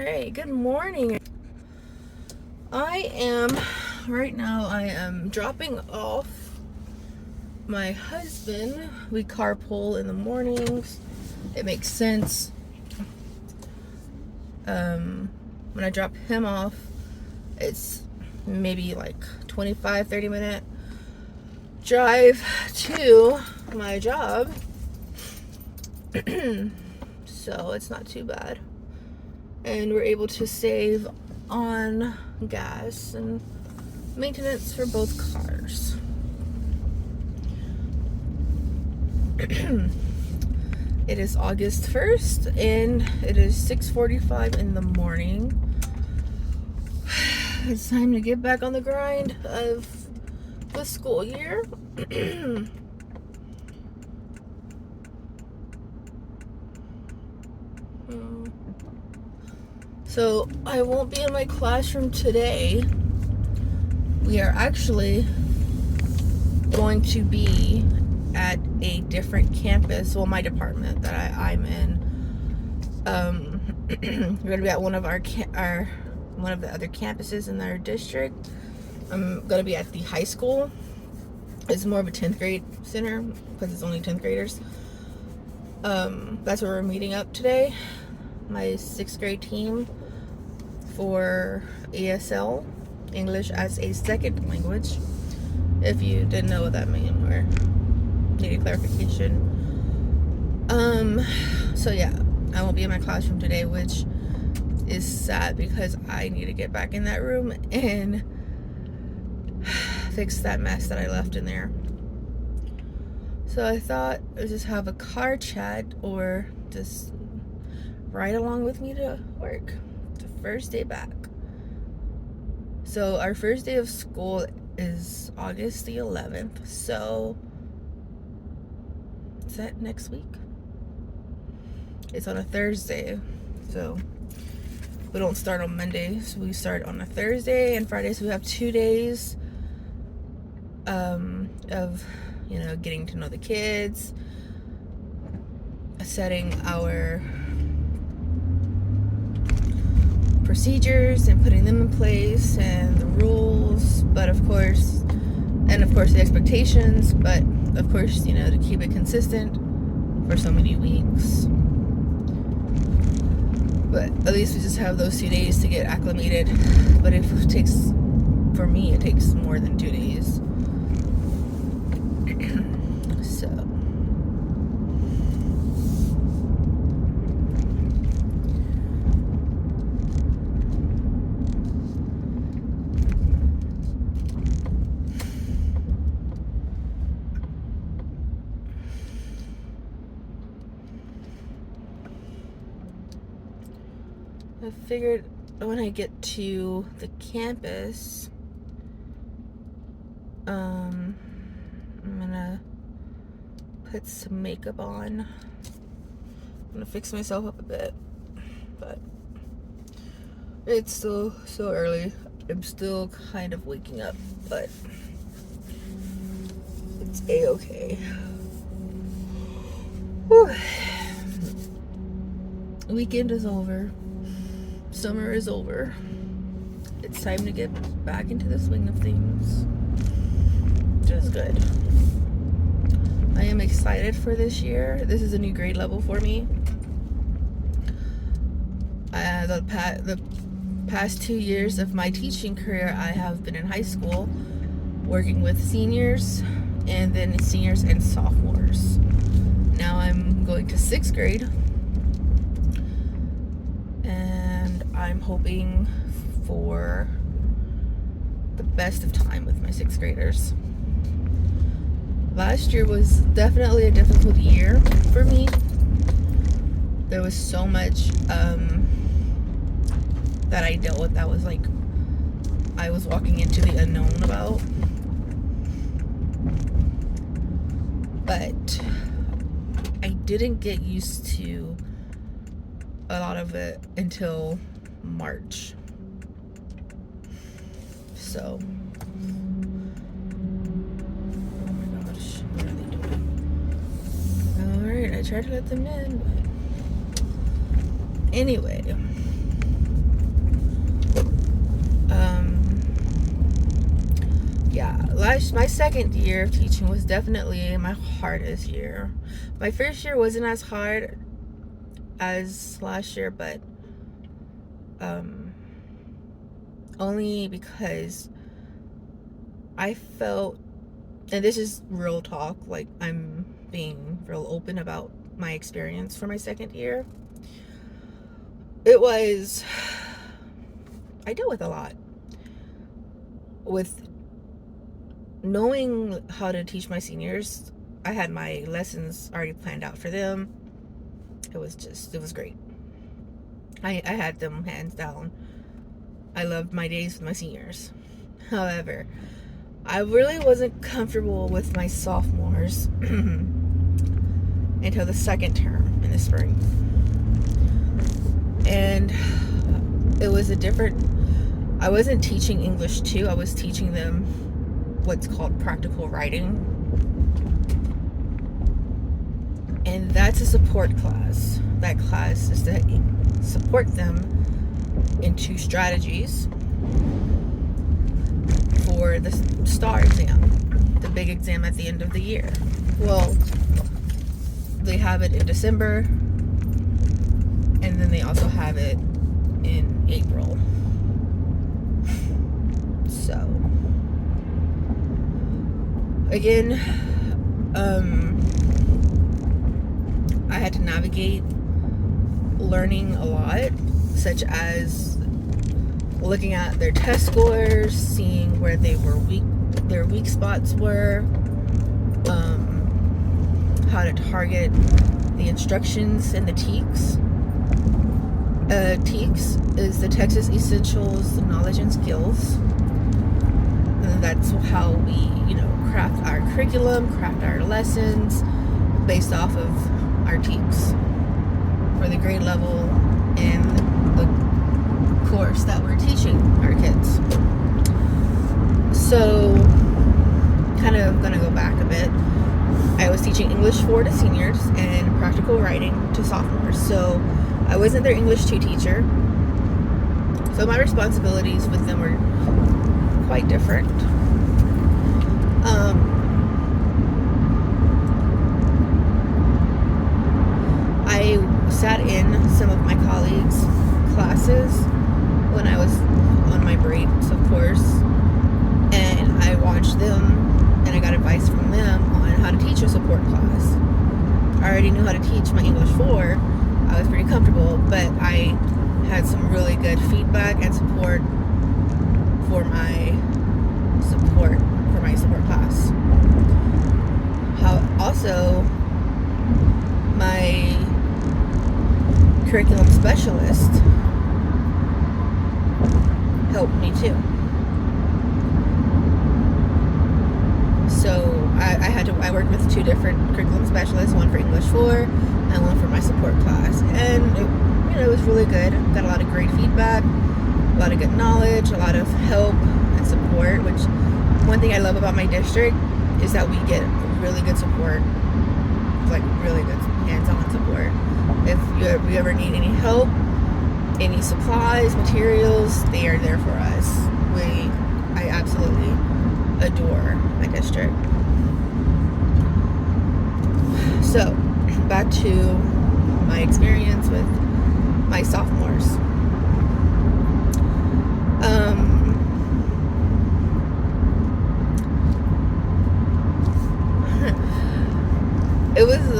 Alright, good morning. Right now I am dropping off my husband. We carpool in the mornings. It makes sense. When I drop him off, it's maybe like 25-30 minute drive to my job. So it's not too bad. And we're able to save on gas and maintenance for both cars. It is August 1st and it is 6:45 in the morning. It's time to get back on the grind of the school year. So I won't be in my classroom today. We are actually going to be at a different campus. Well, my department that I'm in. We're going to be at one of one of the other campuses in our district. I'm going to be at the high school. It's more of a 10th grade center because it's only 10th graders. That's where we're meeting up today. My 6th grade team for ESL, English as a Second Language. If you didn't know what that meant or needed clarification. So yeah, I won't be in my classroom today, which is sad because I need to get back in that room and fix that mess that I left in there. So I thought I'd just have a car chat or just ride along with me to work. The first day back. So our first day of school is August the 11th. So is that next week? It's on a Thursday. So we don't start on Monday. So we start on a Thursday and Friday. So we have 2 days of getting to know the kids, setting our procedures and putting them in place and the rules, but of course the expectations, but of course to keep it consistent for so many weeks. But at least we just have those 2 days to get acclimated. But for me it takes more than 2 days. So I figured when I get to the campus, I'm gonna put some makeup on. I'm gonna fix myself up a bit, but it's still so early. I'm still kind of waking up, but it's a-okay. Whew. Weekend is over. Summer is over. It's time to get back into the swing of things, which is good. I am excited for this year. This is a new grade level for me. The past 2 years of my teaching career, I have been in high school working with seniors and then seniors and sophomores. Now I'm going to 6th grade. I'm hoping for the best of time with my 6th graders. Last year was definitely a difficult year for me. There was so much that I dealt with that was like I was walking into the unknown about. But I didn't get used to a lot of it until March. So, oh my gosh, what are they doing? Alright, I tried to let them in, but anyway, my second year of teaching was definitely my hardest year. My first year wasn't as hard as last year, but only because I felt, and this is real talk, like I'm being real open about my experience for my second year. I dealt with a lot. With knowing how to teach my seniors, I had my lessons already planned out for them. It was great. I had them hands down. I loved my days with my seniors. However, I really wasn't comfortable with my sophomores until the second term in the spring. And it was I wasn't teaching English 2, I was teaching them what's called practical writing. And that's a support class. That class is to support them into strategies for the STAR exam, the big exam at the end of the year. Well, they have it in December, and then they also have it in April. So, again, I had to navigate learning a lot, such as looking at their test scores, seeing where their weak spots were, how to target the instructions and the TEKS. TEKS is the Texas Essentials Knowledge and Skills. And that's how we, craft our curriculum, craft our lessons based off of our TEKS for the grade level and the course that we're teaching our kids. So, kind of gonna go back a bit. I was teaching English 4 to seniors and practical writing to sophomores. So, I wasn't their English 2 teacher. So, my responsibilities with them were quite different. I sat in some of my colleagues' classes when I was on my breaks, of course, and I watched them and I got advice from them on how to teach a support class. I already knew how to teach my English 4. I was pretty comfortable, but I had some really good feedback and support for my support class. Also, my curriculum specialist helped me too. So I worked with 2 different curriculum specialists, one for English 4 and one for my support class, and it was really good. Got a lot of great feedback, a lot of good knowledge, a lot of help and support. Which one thing I love about my district is that we get really good support, like really good hands-on support. If you ever need any help, any supplies, materials, they are there for us. I absolutely adore my district. So, back to my experience with my sophomores.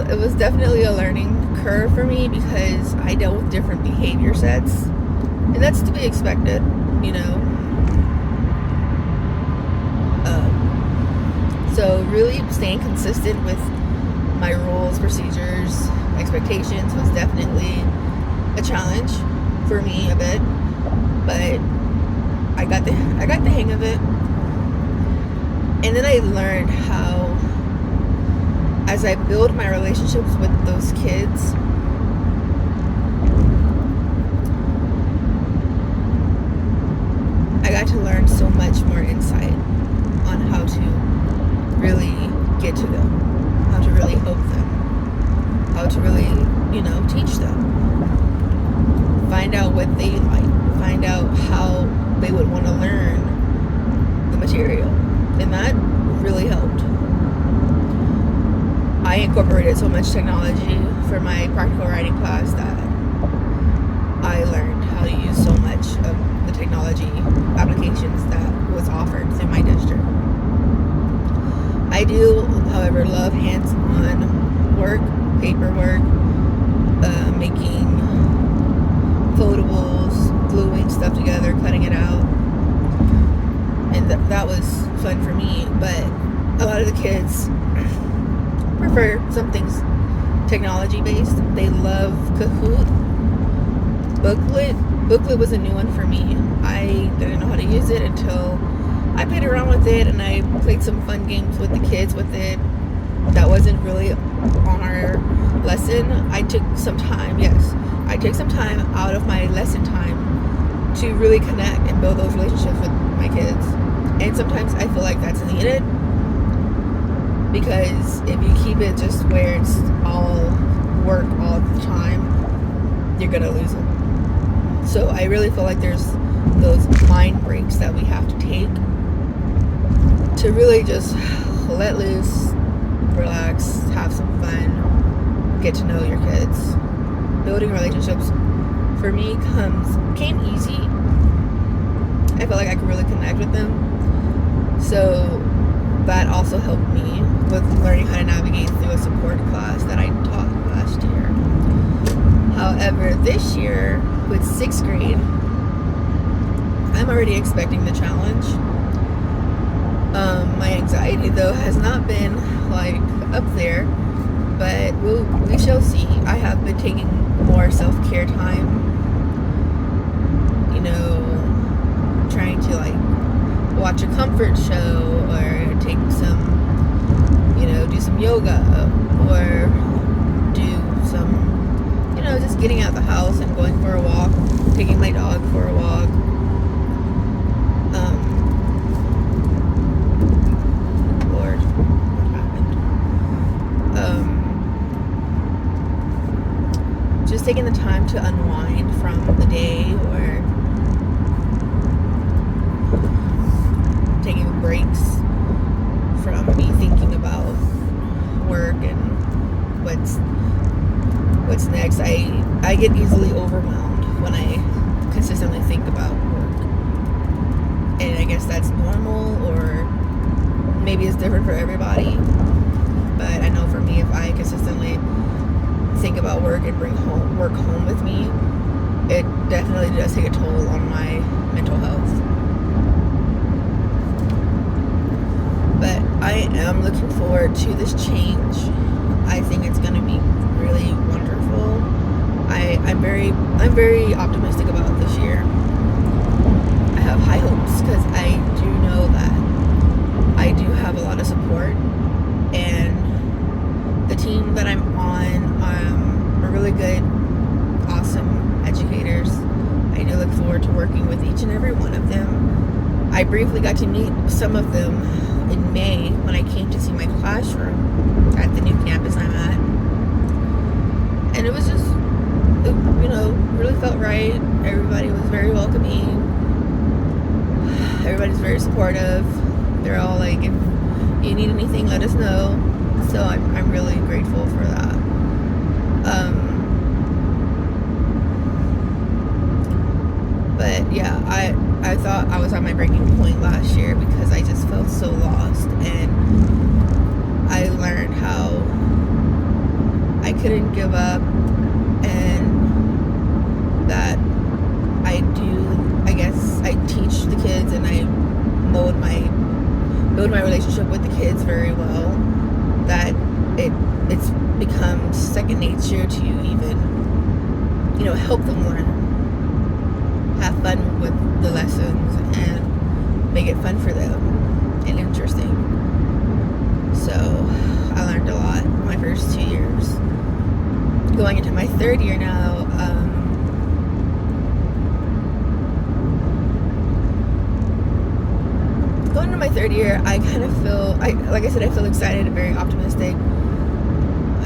It was definitely a learning curve for me because I dealt with different behavior sets, and that's to be expected, So really staying consistent with my rules, procedures, expectations was definitely a challenge for me a bit, but I got the hang of it. And then I learned how, as I build my relationships with those kids, I got to learn so much more insight on how to really get to them, how to really help them, how to really, teach them. Find out what they like, find out how they would want to learn the material. and that really helped. I incorporated so much technology for my practical writing class that I learned how to use so much of the technology applications that was offered through my district. I do, however, love hands-on work, paperwork, making foldables, gluing stuff together, cutting it out, and that was fun for me. But a lot of the kids prefer some things technology based. They love Kahoot. Booklet was a new one for me. I didn't know how to use it until I played around with it, and I played some fun games with the kids with it. That wasn't really on our lesson. I took some time out of my lesson time to really connect and build those relationships with my kids. And sometimes I feel like that's needed, because if you keep it just where it's all work all the time, you're gonna lose them. So I really feel like there's those mind breaks that we have to take to really just let loose, relax, have some fun, get to know your kids. Building relationships for me came easy. I felt like I could really connect with them. So that also helped me with learning how to navigate through a support class that I taught last year. However, this year with 6th grade, I'm already expecting the challenge. My anxiety though has not been like up there, but we shall see. I have been taking more self-care time, trying to like watch a comfort show or take some, do some yoga or do some, just getting out of the house and going for a walk, taking my dog for a walk. Lord, what happened? Just taking the time to unwind from the day, or taking breaks from me thinking about work and what's next. I get easily overwhelmed when I consistently think about work, and I guess that's normal, or maybe it's different for everybody, but I know for me, if I consistently think about work and bring work home with me, it definitely does take a toll on my mental health. But I am looking forward to this change. I think it's going to be really wonderful. I'm very optimistic about this year. I have high hopes because I do know that I do have a lot of support, and the team that I'm on are really good, awesome educators. I do look forward to working with each and every one of them. I briefly got to meet some of them in May when I came to see my classroom at the new campus I'm at, and it was just, really felt right. Everybody was very welcoming. Everybody's very supportive. They're all like, if you need anything, let us know. So I'm really grateful for that. But yeah, I thought I was at my breaking point last year because I just felt so lost, and I learned how I couldn't give up, and that I teach the kids, and I build my relationship with the kids very well, that it's become second nature to even help them learn, have fun with the lessons, and make it fun for them and interesting. So I learned a lot my first 2 years. Going into my 3rd year now, going into my 3rd year, I kind of feel, like I said, I feel excited and very optimistic.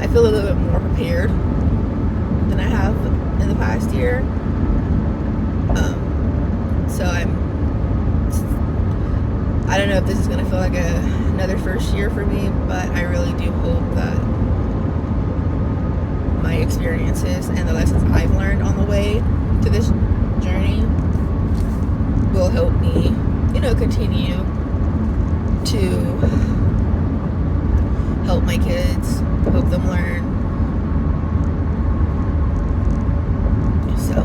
I feel a little bit more prepared than I have in the past year. So I don't know if this is going to feel like another first year for me, but I really do hope that my experiences and the lessons I've learned on the way to this journey will help me, continue to help my kids, help them learn. So,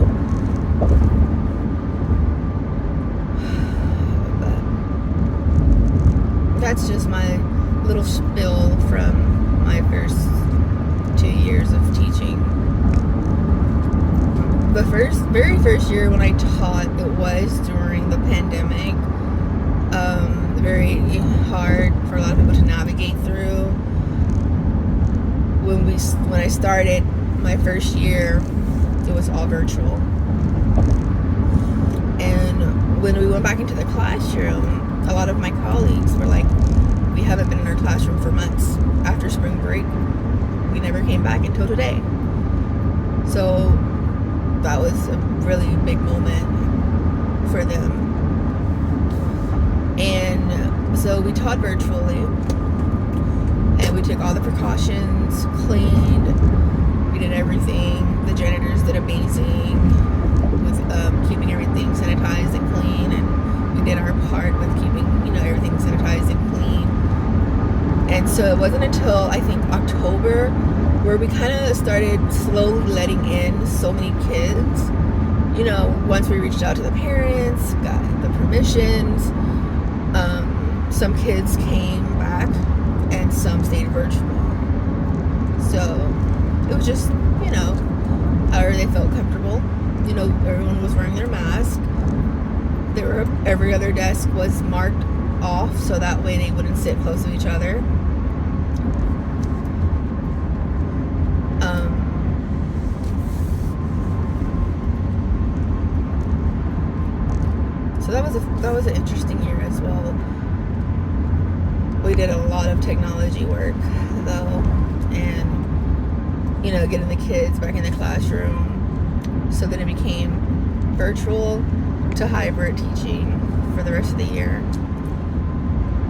but that's just my little spill from my first 2 years of teaching. The very first year when I taught, it was during the pandemic. Very hard for a lot of people to navigate through. When I started my first year, it was all virtual. And when we went back into the classroom, a lot of my colleagues were like, we haven't been in our classroom for months. After spring break, we never came back until today. So that was a really big moment for them. And so we taught virtually, and we took all the precautions, cleaned, we did everything. The janitors did amazing with keeping everything sanitized and clean, and we did our part with keeping, everything sanitized and clean. And so it wasn't until, I think, October where we kind of started slowly letting in so many kids. Once we reached out to the parents, got the permissions, some kids came back and some stayed virtual. So it was just, however they felt comfortable. Everyone was wearing their mask. Every other desk was marked off so that way they wouldn't sit close to each other. So that was an interesting year as well. We did a lot of technology work though, and getting the kids back in the classroom. So then it became virtual to hybrid teaching for the rest of the year.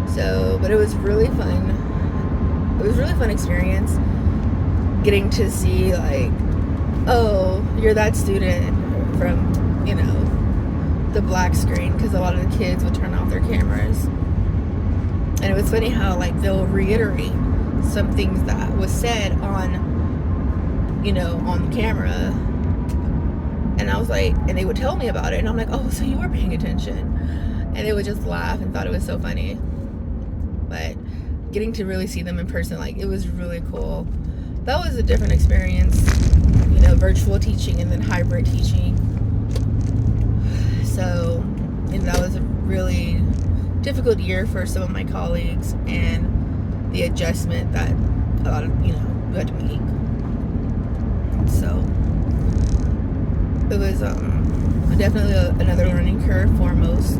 So, but it was really fun. It was a really fun experience getting to see like, oh, you're that student from, the black screen, because a lot of the kids would turn off their cameras. And it was funny how like they'll reiterate some things that was said on the camera. And I was like, and they would tell me about it, and I'm like, oh, so you were paying attention. And they would just laugh and thought it was so funny. But getting to really see them in person, like, it was really cool. That was a different experience, virtual teaching and then hybrid teaching. So, that was a really difficult year for some of my colleagues, and the adjustment that a lot of, we had to make. So, it was definitely another learning curve for most,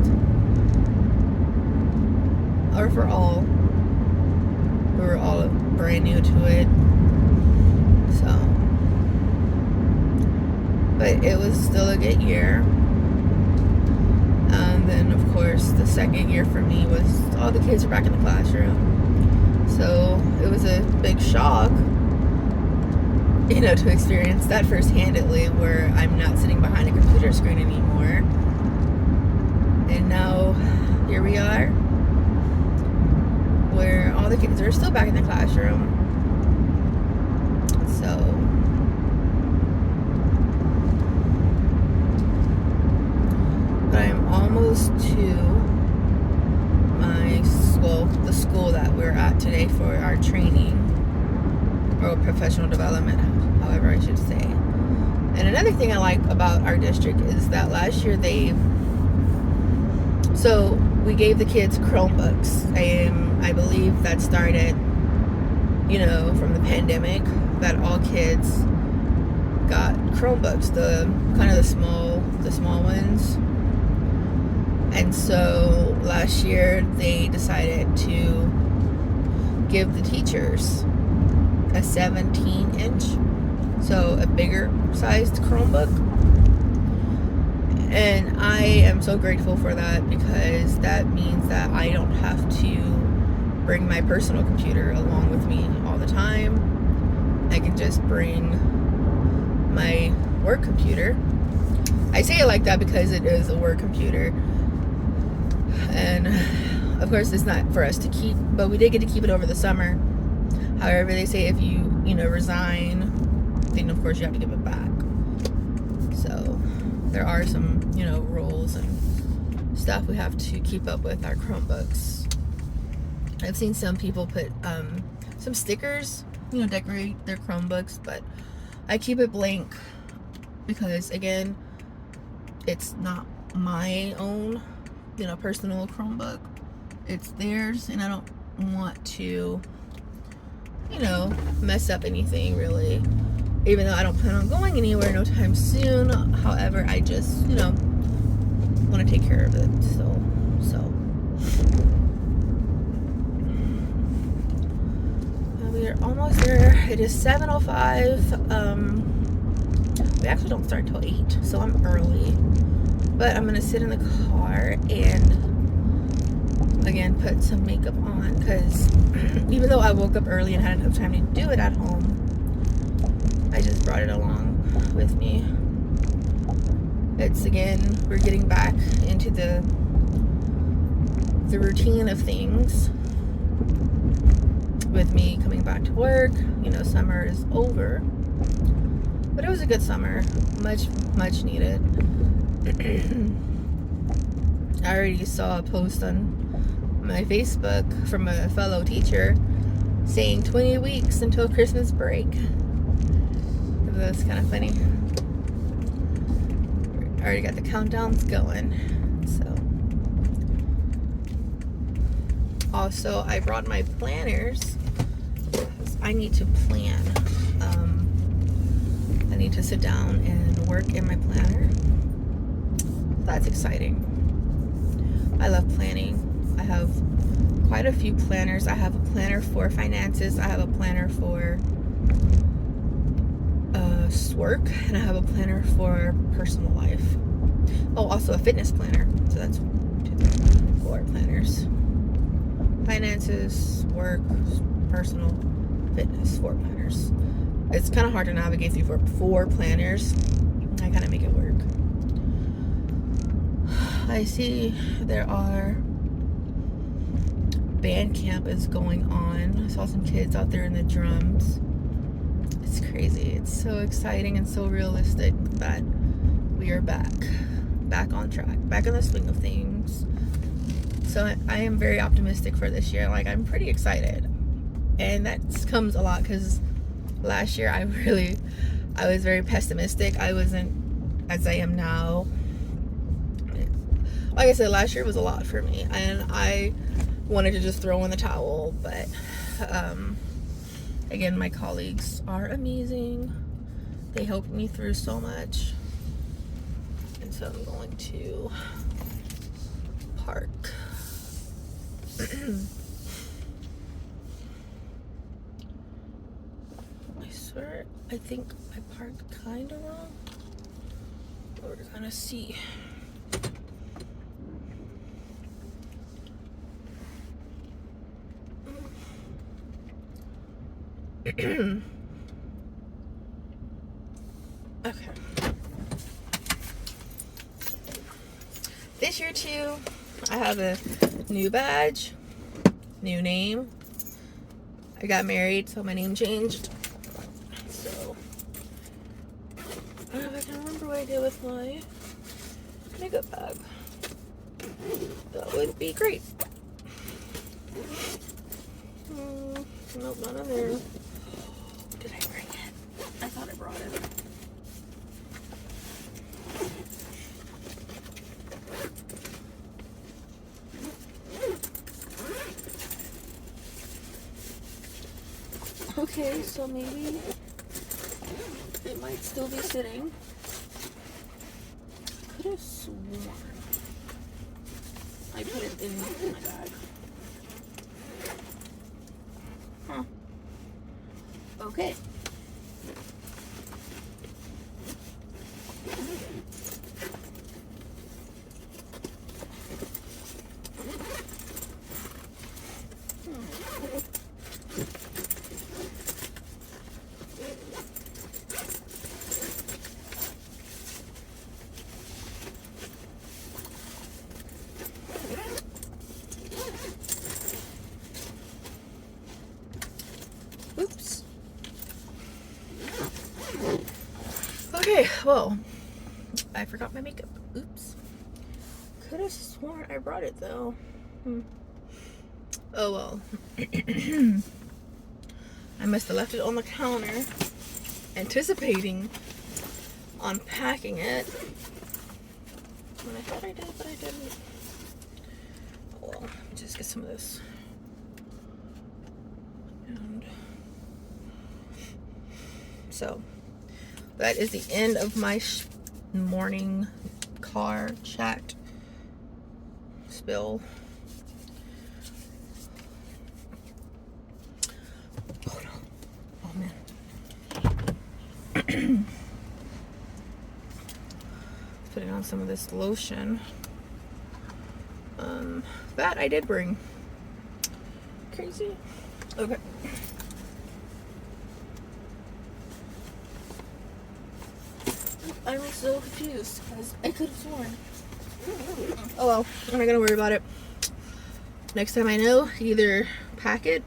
or for all. We were all brand new to it. So, but it was still a good year. And then, of course, the second year for me was all the kids were back in the classroom. So it was a big shock, to experience that first-handedly, where I'm not sitting behind a computer screen anymore. And now here we are, where all the kids are still back in the classroom. So but I'm almost to the school that we're at today for our training, or professional development, however I should say. And another thing I like about our district is that last year we gave the kids Chromebooks. I believe that started, from the pandemic, that all kids got Chromebooks, the small ones. And so last year they decided to give the teachers a 17-inch, so a bigger sized Chromebook. And I am so grateful for that, because that means that I don't have to bring my personal computer along with me all the time. I can just bring my work computer. I say it like that because it is a work computer. And of course it's not for us to keep, but we did get to keep it over the summer. However, they say if you resign, then of course you have to give it back. So there are some, rules and stuff we have to keep up with our Chromebooks. I've seen some people put some stickers, decorate their Chromebooks, but I keep it blank because, again, it's not my own, personal Chromebook. It's theirs, and I don't want to, mess up anything, really. Even though I don't plan on going anywhere no time soon. However, I just, want to take care of it. So. We are almost there. It is 7:05. We actually don't start until 8, so I'm early. But I'm going to sit in the car and, again, put some makeup on, because even though I woke up early and had enough time to do it at home, I just brought it along with me. It's, again, we're getting back into the routine of things with me coming back to work. Summer is over, but it was a good summer, much needed. I already saw a post on my Facebook from a fellow teacher saying 20 weeks until Christmas break. That's kind of funny. I already got the countdowns going. So, also, I brought my planners. I need to plan. I need to sit down and work in my planner. That's exciting. I love planning. I have quite a few planners. I have a planner for finances. I have a planner for work, and I have a planner for personal life. Oh, also a fitness planner. So that's 4 planners. Finances, work, personal, fitness, 4 planners. It's kind of hard to navigate through for 4 planners. I kind of make it work. I see there are band camp is going on. I saw some kids out there in the drums. It's crazy. It's so exciting and so realistic that we are back on track, back in the swing of things. So I am very optimistic for this year. Like, I'm pretty excited, and that comes a lot because last year I was very pessimistic. I wasn't as I am now. Like I said, last year was a lot for me, and I wanted to just throw in the towel, but again, my colleagues are amazing. They helped me through so much. And so I'm going to park. I swear, I think I parked kind of wrong. But we're gonna see. Okay. This year too, I have a new badge, new name. I got married, so my name changed. So, I don't know if I can remember what I did with my makeup bag. That would be great. Nope, not in there. Did I bring it? I thought I brought it. Okay, so maybe it might still be sitting. I could have sworn I put it in my bag. Huh. Okay. Oops. Okay, well, I forgot my makeup. Oops. Could have sworn I brought it though. Oh well. I must have left it on the counter, anticipating unpacking it. And I thought I did, but I didn't. Oh well, let me just get some of this. And so that is the end of my morning car chat spill. Hold on. Oh man. Putting on some of this lotion. That I did bring. Crazy. Okay. I'm so confused because I could have sworn. Oh well, I'm not gonna worry about it. Next time I know, either pack it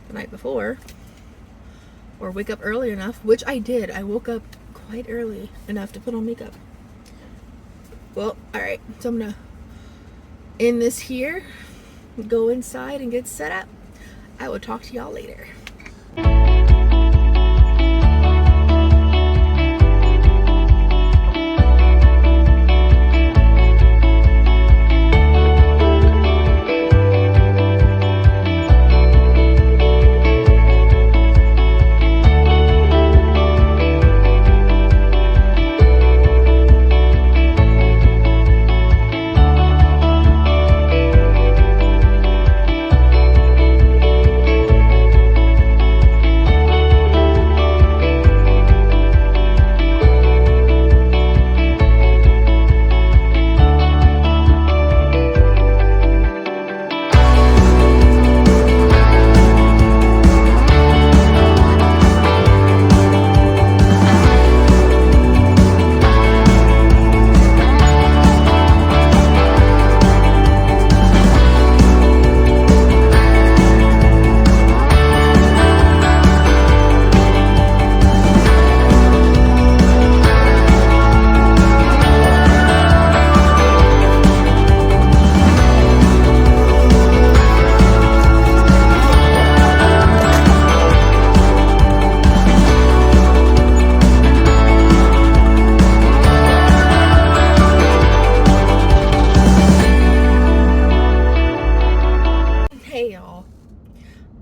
the night before or wake up early enough, which I did. I woke up quite early enough to put on makeup. Well, alright, so I'm gonna end this here, go inside and get set up. I will talk to y'all later.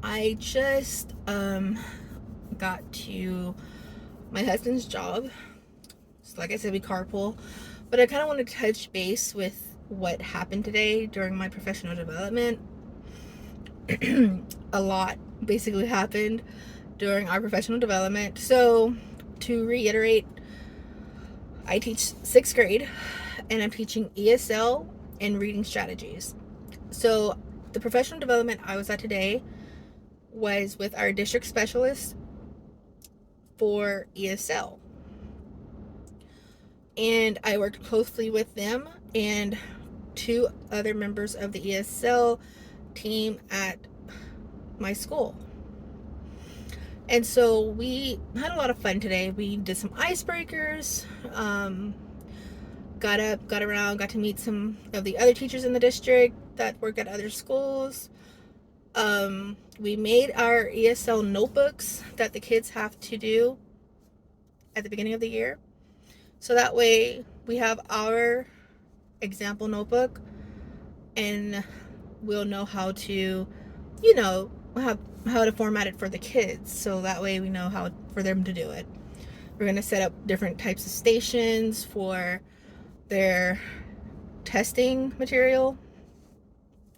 I just got to my husband's job. So like I said, we carpool, but I kind of want to touch base with what happened today during my professional development. A lot basically happened during our professional development. So to reiterate, I teach 6th grade and I'm teaching ESL and reading strategies. So the professional development I was at today was with our district specialist for ESL. And I worked closely with them and 2 other members of the ESL team at my school. And so we had a lot of fun today. We did some icebreakers, got around, got to meet some of the other teachers in the district that work at other schools. We made our ESL notebooks that the kids have to do at the beginning of the year. So that way we have our example notebook and we'll know how to, how to format it for the kids. So that way we know how for them to do it. We're going to set up different types of stations for their testing material,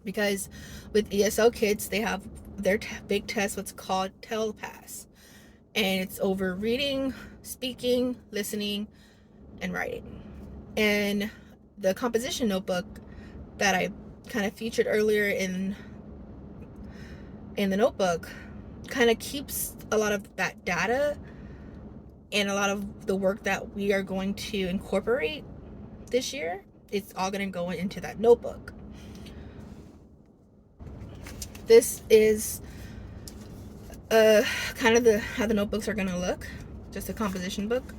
because with ESL kids, they have their big test, what's called TELPAS, and it's over reading, speaking, listening, and writing. And the composition notebook that I kind of featured earlier in the notebook kind of keeps a lot of that data and a lot of the work that we are going to incorporate this year. It's all going to go into that notebook. This is kind of how the notebooks are gonna look, just a composition book.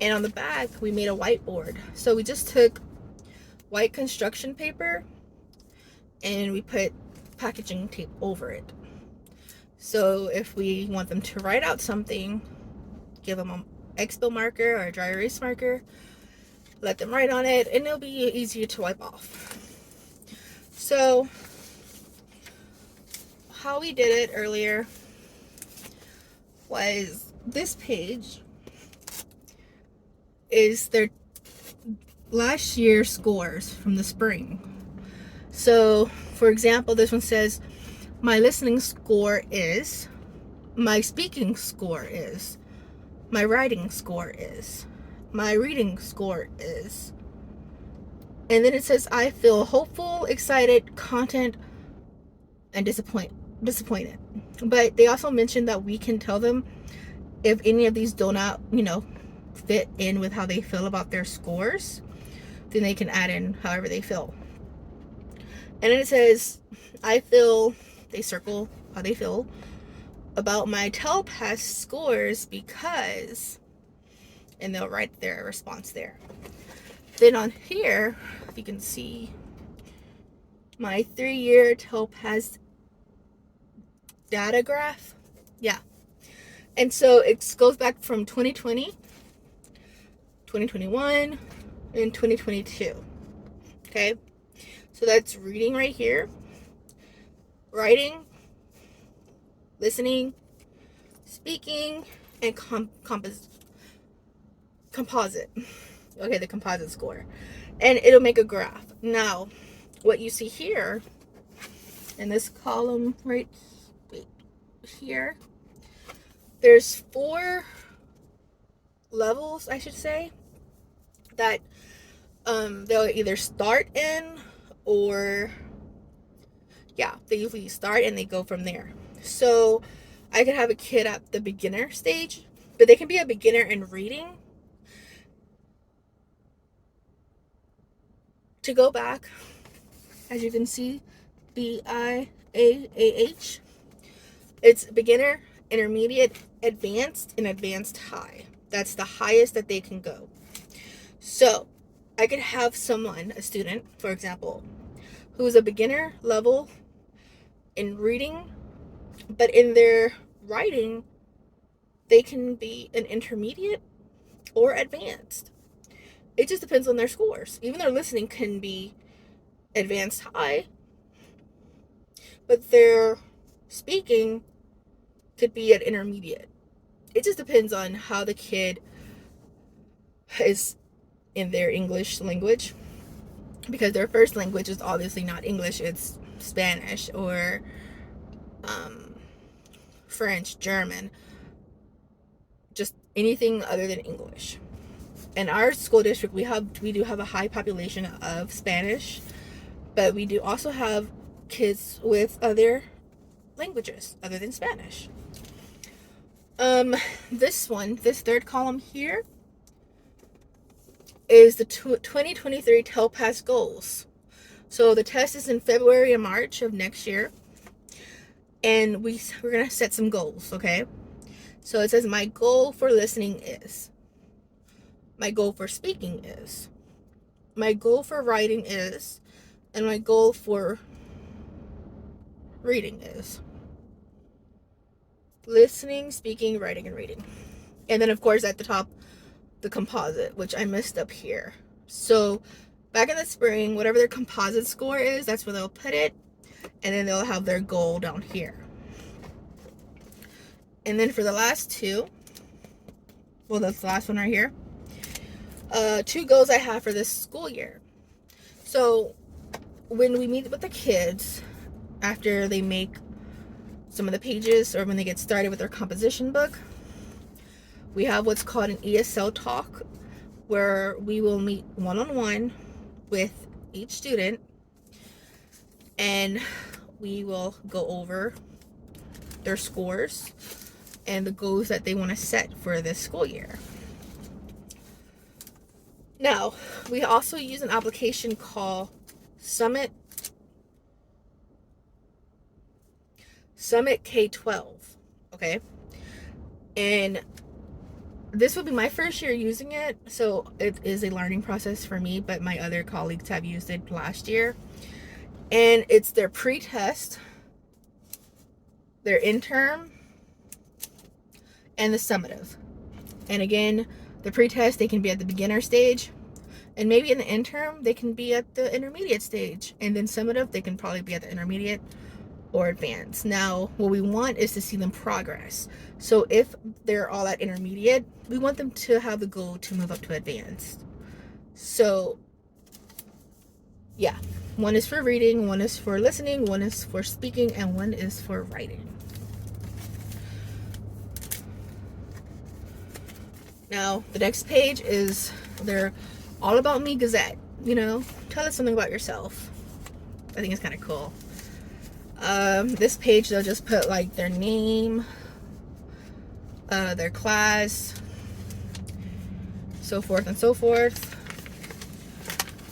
And on the back, we made a whiteboard. So we just took white construction paper and we put packaging tape over it. So if we want them to write out something, give them an Expo marker or a dry erase marker, let them write on it, and it'll be easier to wipe off. So how we did it earlier was this page is their last year's scores from the spring. So for example, this one says my listening score is, my speaking score is, my writing score is, my reading score is, and then it says I feel hopeful, excited, content, and disappointed. But they also mentioned that we can tell them if any of these do not, fit in with how they feel about their scores, then they can add in however they feel. And then it says I feel, they circle how they feel about my TELPAS scores because, and they'll write their response there. Then on here, if you can see my 3-year TELPAS data graph. Yeah. And so it goes back from 2020, 2021, and 2022. Okay. So that's reading right here, writing, listening, speaking, and composite. Okay, the composite score. And it'll make a graph. Now, what you see here in this column right here, there's 4 levels, I should say, that they'll either start in, or they usually start and they go from there. So I could have a kid at the beginner stage, but they can be a beginner in reading. To go back, as you can see, BIAAH, it's beginner, intermediate, advanced, and advanced high. That's the highest that they can go. So I could have someone, a student, for example, who's a beginner level in reading, but in their writing, they can be an intermediate or advanced. It just depends on their scores. Even their listening can be advanced high, but their speaking could be at intermediate. It just depends on how the kid is in their English language, because their first language is obviously not English, it's Spanish or French, German, just anything other than English. In our school district, we do have a high population of Spanish, but we do also have kids with other languages other than Spanish. This third column here is the 2023 TELPAS goals. So the test is in February and March of next year, and we're gonna set some goals. Okay, so it says my goal for listening is, my goal for speaking is, my goal for writing is, and my goal for reading is. Listening, speaking, writing, and reading. And then of course at the top, the composite, which I messed up here. So back in the spring, whatever their composite score is, that's where they'll put it, and then they'll have their goal down here. And then for the last two, well, that's the last one right here, 2 goals I have for this school year. So when we meet with the kids after they make some of the pages, or when they get started with their composition book, we have what's called an ESL talk, where we will meet one-on-one with each student, and we will go over their scores and the goals that they want to set for this school year. Now, we also use an application called Summit K-12. Okay. And this will be my first year using it, so it is a learning process for me, but my other colleagues have used it last year. And it's their pre-test, their interim, and the summative. And again, the pre-test, they can be at the beginner stage, and maybe in the interim, they can be at the intermediate stage. And then summative, they can probably be at the intermediate or advanced. Now, what we want is to see them progress. So if they're all at intermediate, we want them to have the goal to move up to advanced. So, yeah, one is for reading, one is for listening, one is for speaking, and one is for writing. Now, the next page is their All About Me Gazette. You know, tell us something about yourself. I think it's kind of cool. This page, they'll just put like their name, their class, so forth and so forth.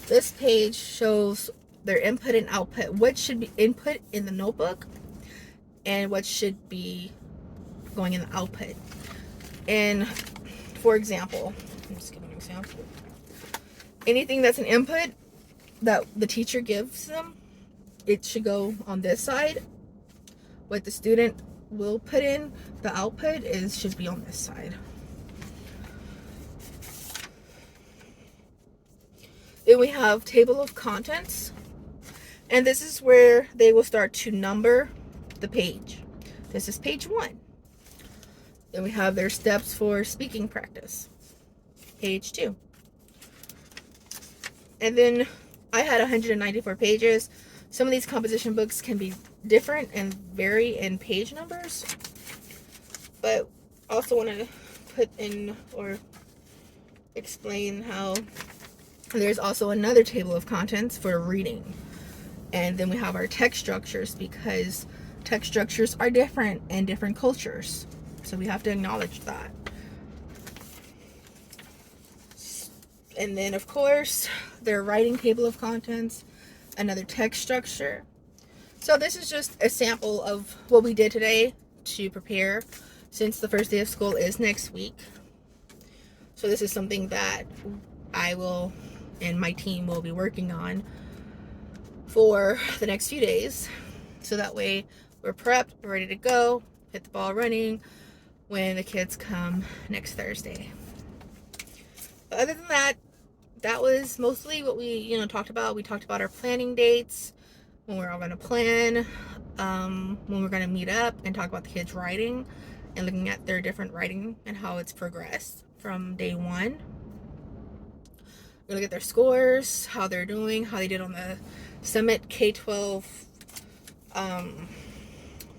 This page shows their input and output, what should be input in the notebook and what should be going in the output. And for example, I'm just giving an example. Anything that's an input that the teacher gives them, it should go on this side. What the student will put in, the output should be on this side. Then we have table of contents, and this is where they will start to number the page. This is page 1. Then we have their steps for speaking practice, page 2. And then I had 194 pages. Some of these composition books can be different and vary in page numbers, but also want to put in or explain how there's also another table of contents for reading. And then we have our text structures, because text structures are different in different cultures. So we have to acknowledge that. And then, of course, their writing table of contents, another text structure. So this is just a sample of what we did today to prepare, since the first day of school is next week. So this is something that I will and my team will be working on for the next few days, so that way we're prepped, ready to go, hit the ball running when the kids come next Thursday. But other than that, that was mostly what we talked about. We talked about our planning dates, when we're all going to plan, when we're going to meet up and talk about the kids' writing and looking at their different writing and how it's progressed from day 1. We're going to look at their scores, how they're doing, how they did on the Summit K-12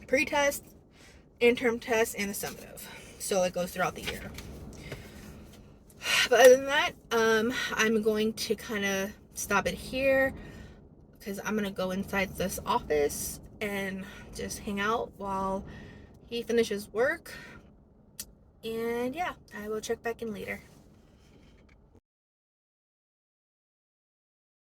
pre-test, interim test, and the summative. So it goes throughout the year. But other than that, I'm going to kind of stop it here, because I'm going to go inside this office and just hang out while he finishes work. And yeah, I will check back in later.